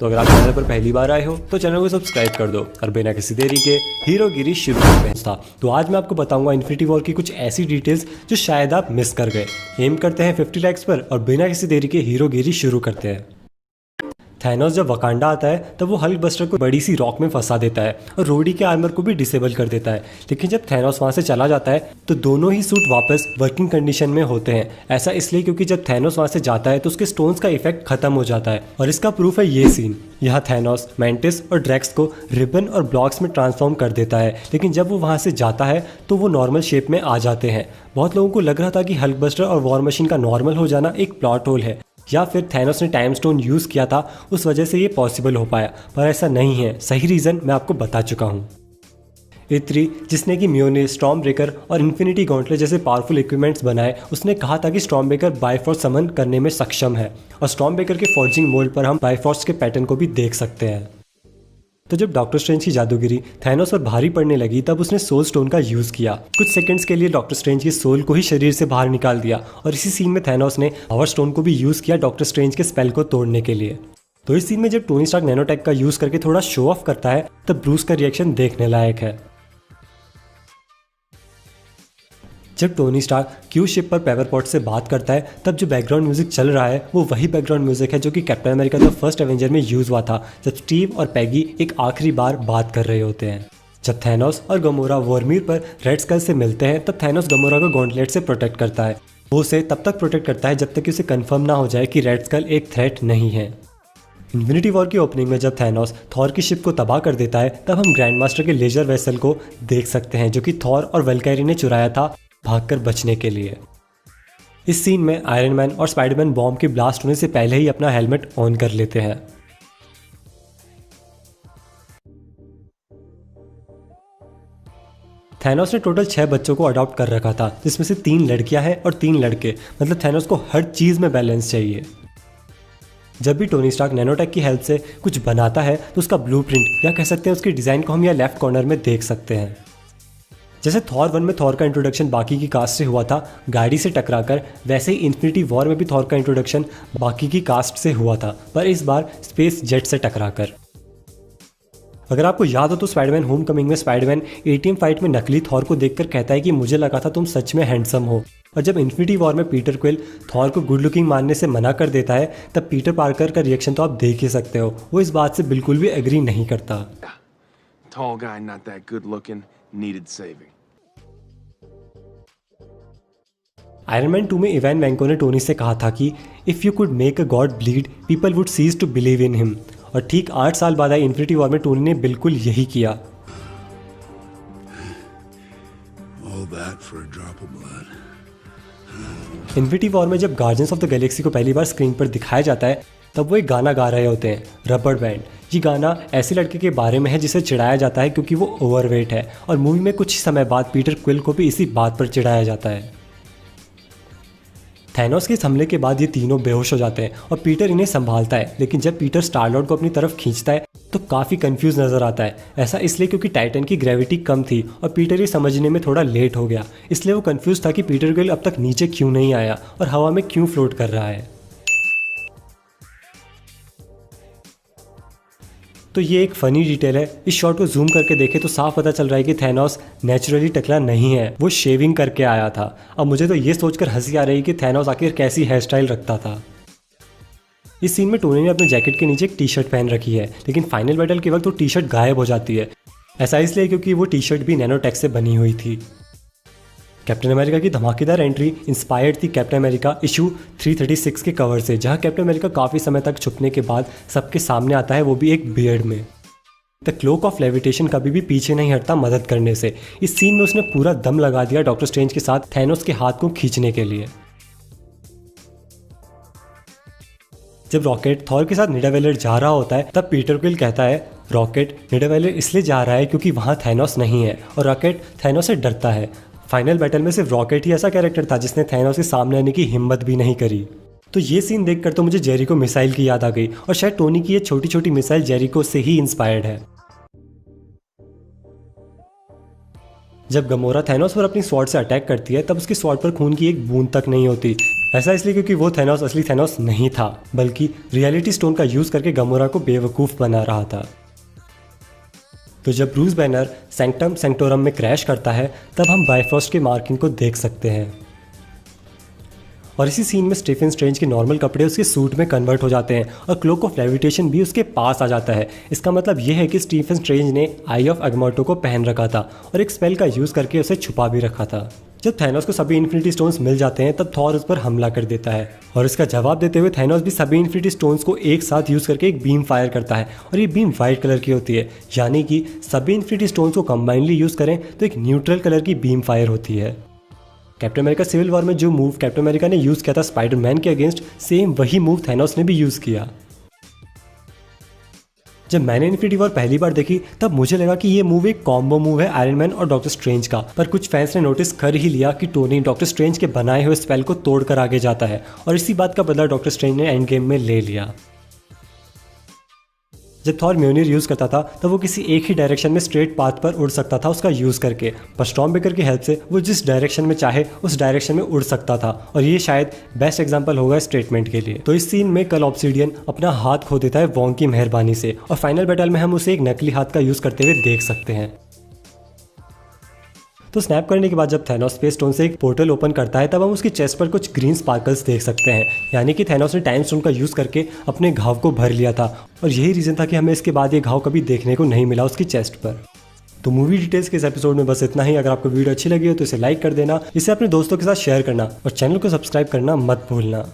तो अगर आप चैनल पर पहली बार आए हो तो चैनल को सब्सक्राइब कर दो और बिना किसी देरी के हीरोगिरी शुरू करते हैं। तो आज मैं आपको बताऊंगा इन्फिनिटी वॉर की कुछ ऐसी डिटेल्स जो शायद आप मिस कर गए। एम करते हैं 50 लाइक्स पर और बिना किसी देरी के हीरोगिरी शुरू करते हैं। थैनोस जब वकांडा आता है तब वो हल्क बस्टर को बड़ी सी रॉक में फंसा देता है और रोडी के आर्मर को भी डिसेबल कर देता है। लेकिन जब थैनोस वहां से चला जाता है तो दोनों ही सूट वापस वर्किंग कंडीशन में होते हैं। ऐसा इसलिए क्योंकि जब थैनोस वहां से जाता है तो उसके स्टोन्स का इफेक्ट खत्म हो जाता है और इसका प्रूफ है ये सीन। यहाँ थैनोस मैंटिस और ड्रैक्स को रिबन और ब्लॉक्स में ट्रांसफॉर्म कर देता है, लेकिन जब वो वहां से जाता है तो वो नॉर्मल शेप में आ जाते हैं। बहुत लोगों को लग रहा था कि हल्क बस्टर और वॉर मशीन का नॉर्मल हो जाना एक प्लॉट होल है या फिर थैनोस ने टाइम स्टोन यूज़ किया था उस वजह से ये पॉसिबल हो पाया, पर ऐसा नहीं है। सही रीज़न मैं आपको बता चुका हूँ। E3 जिसने कि म्योनिर, स्टॉर्म ब्रेकर और इन्फिनिटी गॉन्टलेट जैसे पावरफुल इक्विपमेंट्स बनाए, उसने कहा था कि स्टॉर्म ब्रेकर बायफोर्स समन करने में सक्षम है और स्टॉर्म ब्रेकर के फॉर्जिंग मोल्ड पर हम बायफोर्स के पैटर्न को भी देख सकते हैं। तो जब डॉक्टर स्ट्रेंज की जादूगिरी थैनोस पर भारी पड़ने लगी तब उसने सोल स्टोन का यूज किया। कुछ सेकंड्स के लिए डॉक्टर स्ट्रेंज की सोल को ही शरीर से बाहर निकाल दिया और इसी सीन में थैनोस ने पावर स्टोन को भी यूज किया डॉक्टर स्ट्रेंज के स्पेल को तोड़ने के लिए। तो इस सीन में जब टोनी स्टार्क नैनोटेक का यूज करके थोड़ा शो ऑफ करता है तब ब्रूस का रिएक्शन देखने लायक है। जब टोनी स्टार्क क्यू शिप पर पेपरपॉट से बात करता है तब जो बैकग्राउंड म्यूजिक चल रहा है वो वही बैकग्राउंड म्यूजिक है जो कि captain America the first Avenger में यूज हुआ था, जब स्टीव और पैगी एक आखिरी बार बात कर रहे होते हैं। जब थैनोस और गमोरा वॉर्मिर पर रेड स्कल से मिलते हैं तब थैनोस गमोरा को गॉन्टलेट से प्रोटेक्ट करता है। वो उसे तब तक प्रोटेक्ट करता है जब तक कि उसे कंफर्म ना हो जाए कि रेड स्कल एक थ्रेट नहीं है। इन्फिनिटी वॉर की ओपनिंग में जब थैनोस थॉर की शिप को तबाह कर देता है तब हम ग्रैंड मास्टर के लेजर वेसल को देख सकते हैं जो कि थॉर और वल्कैरी ने चुराया था भागकर बचने के लिए। इस सीन में आयरन मैन और स्पाइडरमैन बॉम्ब के ब्लास्ट होने से पहले ही अपना हेलमेट ऑन कर लेते हैं। थैनोस ने टोटल 6 बच्चों को अडॉप्ट कर रखा था, जिसमें से 3 लड़कियां हैं और 3 लड़के। मतलब थैनोस को हर चीज में बैलेंस चाहिए। जब भी टोनी स्टार्क नैनोटेक की हेल्प से कुछ बनाता है तो उसका ब्लूप्रिंट या कह सकते हैं उसकी डिजाइन को हम यहाँ लेफ्ट कॉर्नर में देख सकते हैं। जैसे थॉर 1 में थॉर का इंट्रोडक्शन बाकी की कास्ट से हुआ था गाड़ी से टकराकर, वैसे ही इन्फिनिटी वॉर में भी थॉर का इंट्रोडक्शन बाकी की कास्ट से हुआ था, पर इस बार स्पेस जेट से टकराकर। अगर आपको याद हो तो स्पाइडरमैन होमकमिंग में स्पाइडरमैन एटीएम फाइट में नकली थॉर को देखकर कहता है कि मुझे लगा था तुम सच में हैंडसम हो। और जब इन्फिनिटी वॉर में पीटर क्विल थॉर को गुड लुकिंग मानने से मना कर देता है तब पीटर पार्कर का रिएक्शन तो आप देख ही सकते हो। वो इस बात से बिल्कुल भी एग्री नहीं करता। Tall guy, not that good looking, needed saving. Iron man 2 में इवान वैंको ने टोनी से कहा था कि if you could make a god bleed people would cease to believe in him, और ठीक 8 साल बाद आई इन्फिनिटी वॉर में टोनी ने बिल्कुल यही किया। इन्फिनिटी वॉर में जब गार्डियंस ऑफ द गैलेक्सी को पहली बार स्क्रीन पर दिखाया जाता है तब वो एक गाना गा रहे होते हैं, रबर बैंड। ये गाना ऐसे लड़के के बारे में है जिसे चिढ़ाया जाता है क्योंकि वो ओवरवेट है, और मूवी में कुछ समय बाद पीटर क्विल को भी इसी बात पर चिढ़ाया जाता है। थैनोस के इस हमले के बाद ये तीनों बेहोश हो जाते हैं और पीटर इन्हें संभालता है, लेकिन जब पीटर स्टार लॉर्ड को अपनी तरफ खींचता है तो काफ़ी कंफ्यूज नजर आता है। ऐसा इसलिए क्योंकि टाइटन की ग्रेविटी कम थी और पीटर ये समझने में थोड़ा लेट हो गया, इसलिए वो कंफ्यूज था कि पीटर क्विल अब तक नीचे क्यों नहीं आया और हवा में क्यों फ्लोट कर रहा है। तो ये एक फनी डिटेल है। इस शॉट को जूम करके देखें तो साफ पता चल रहा है कि थैनोस नेचुरली टकला नहीं है, वो शेविंग करके आया था। अब मुझे तो ये सोचकर हंसी आ रही है कि थैनोस आखिर कैसी हेयर स्टाइल रखता था। इस सीन में टोनी ने अपने जैकेट के नीचे एक टी शर्ट पहन रखी है, लेकिन फाइनल बैटल के वक्त वो टी शर्ट गायब हो जाती है। ऐसा इसलिए क्योंकि वो टी शर्ट भी नैनोटेक से बनी हुई थी। कैप्टन अमेरिका की धमाकेदार एंट्री इंस्पायर्ड थी कैप्टन अमेरिका इशू 336 के कवर से, जहां कैप्टन अमेरिका काफ़ी समय तक छुपने के बाद सबके सामने आता है, वो भी एक बियर्ड में। द क्लोक ऑफ लेविटेशन कभी भी पीछे नहीं हटता मदद करने से। इस सीन में उसने पूरा दम लगा दिया डॉक्टर स्ट्रेंज के साथ थैनोस के हाथ को खींचने के लिए। जब रॉकेट थॉर के साथ निडावेलर जा रहा होता है तब पीटर क्विल कहता है रॉकेट निडावेलर इसलिए जा रहा है क्योंकि वहां थैनोस नहीं है, और रॉकेट थैनोस से डरता है। फाइनल बैटल में सिर्फ रॉकेट ही ऐसा कैरेक्टर था जिसने थैनोस के सामने आने की हिम्मत भी नहीं करी। तो ये सीन देखकर तो मुझे जेरिको मिसाइल की याद आ गई, और शायद टोनी की ये छोटी छोटी मिसाइल जेरिको से ही इंस्पायर्ड है। जब गमोरा थैनोस पर अपनी स्वॉर्ड से अटैक करती है तब उसकी स्वॉर्ड पर खून की एक बूंद तक नहीं होती, ऐसा इसलिए क्योंकि वो थैनोस असली थैनोस नहीं था, बल्कि रियलिटी स्टोन का यूज करके गमोरा को बेवकूफ बना रहा था। तो जब ब्रूस बैनर सैंक्टम सेंक्टोरम में क्रैश करता है तब हम बाइफरोस्ट के मार्किंग को देख सकते हैं और इसी सीन में स्टीफन स्ट्रेंज के नॉर्मल कपड़े उसके सूट में कन्वर्ट हो जाते हैं और क्लोक ऑफ लेविटेशन भी उसके पास आ जाता है। इसका मतलब यह है कि स्टीफन स्ट्रेंज ने आई ऑफ अगमोटो को पहन रखा था और एक स्पेल का यूज करके उसे छुपा भी रखा था। जब थैनोस को सभी इन्फिनिटी स्टोन्स मिल जाते हैं तब थॉर उस पर हमला कर देता है और इसका जवाब देते हुए थैनोस भी सभी इन्फिनिटी स्टोन्स को एक साथ यूज करके एक बीम फायर करता है और ये बीम वाइट कलर की होती है, यानी कि सभी इन्फिनिटी स्टोन्स को कंबाइनली यूज करें तो एक न्यूट्रल कलर की बीम फायर होती है। कैप्टन अमेरिका सिविल वॉर में जो मूव कैप्टन अमेरिका ने यूज किया था स्पाइडरमैन के अगेंस्ट, सेम वही मूव थैनोस ने भी यूज किया। जब मैंने इन्फिनिटी वॉर पहली बार देखी तब मुझे लगा कि ये मूव एक कॉम्बो मूव है आयरन मैन और डॉक्टर स्ट्रेंज का, पर कुछ फैंस ने नोटिस कर ही लिया कि टोनी डॉक्टर स्ट्रेंज के बनाए हुए स्पेल को तोड़कर आगे जाता है और इसी बात का बदला डॉक्टर स्ट्रेंज ने एंड गेम में ले लिया। जब थॉर म्योनिर यूज करता था तब वो किसी एक ही डायरेक्शन में स्ट्रेट पाथ पर उड़ सकता था उसका यूज करके, पर स्टॉर्मब्रेकर की हेल्प से वो जिस डायरेक्शन में चाहे उस डायरेक्शन में उड़ सकता था और ये शायद बेस्ट एग्जांपल होगा स्टेटमेंट के लिए। तो इस सीन में कल ऑब्सिडियन अपना हाथ खो देता है वोंग की मेहरबानी से और फाइनल बैटल में हम उसे एक नकली हाथ का यूज करते हुए देख सकते हैं। तो स्नैप करने के बाद जब थैनोस स्पेस स्टोन से एक पोर्टल ओपन करता है तब हम उसकी चेस्ट पर कुछ ग्रीन स्पार्कल्स देख सकते हैं, यानी कि थैनोस ने टाइम स्टोन का यूज करके अपने घाव को भर लिया था और यही रीजन था कि हमें इसके बाद ये घाव कभी देखने को नहीं मिला उसकी चेस्ट पर। तो मूवी डिटेल्स के इस एपिसोड में बस इतना ही। अगर आपको वीडियो अच्छी लगी हो तो इसे लाइक कर देना, इसे अपने दोस्तों के साथ शेयर करना और चैनल को सब्सक्राइब करना मत भूलना।